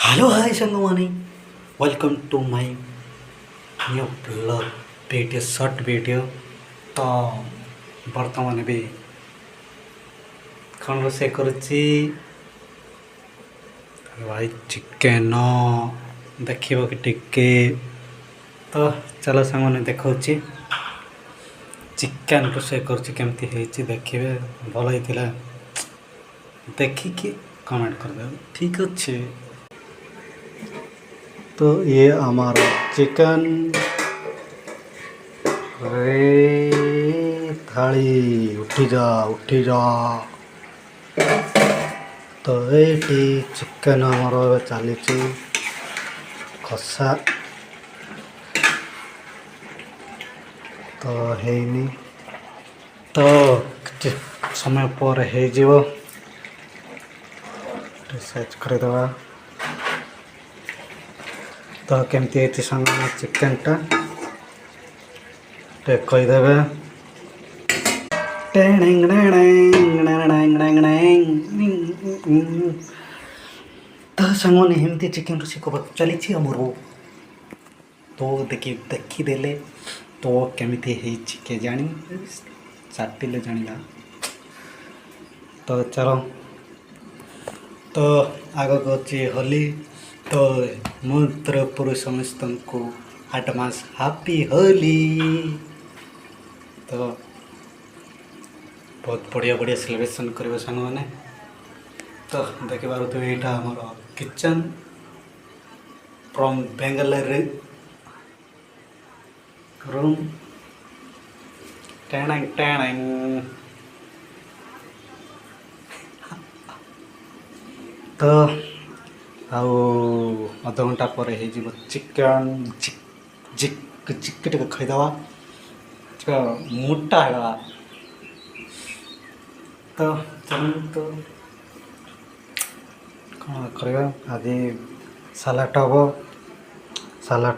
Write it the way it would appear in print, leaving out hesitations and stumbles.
Hello hi Sangwani, welcome to my new blog video short video. तो बर्तमान भी कौन रोसे करुच्ची भाई चिकेन देखिए कि टिके। तो चलो संगवानी देखौची चिकेन रोसे करुच्ची केमती हेची देखिए। भल होइतिला देखिए कमेंट कर दे, ठीक अच्छे। तो ये हमारा चिकन रे थाली उठी जा। तो ये चिकन हमारा चली कषा तो हैनी, तो किसी समय पर हो रिसर्च करदेवा। तो केमती संग चिकेन टा कहीदेवे। तो संगने हेमती चिकेन रोषे चली आमर। तो देखीदे तो केमिति के जानी चाटिले जाना। तो चलो तो आगक अच्छी होली। तो मो तरफ समस्त को एडवांस हैप्पी होली। तो बहुत बढ़िया बढ़िया सेलिब्रेशन करेंगे सांग मैंने। तो देखि पारुथिबे एटा हमर kitchen from Bengaluru room. Tang Tang. तो आउ अध घंटा पर हो चिकन चिक खाईदवा मोटा है। तो चलो तो कौन करवा आज सालाड हम सालाड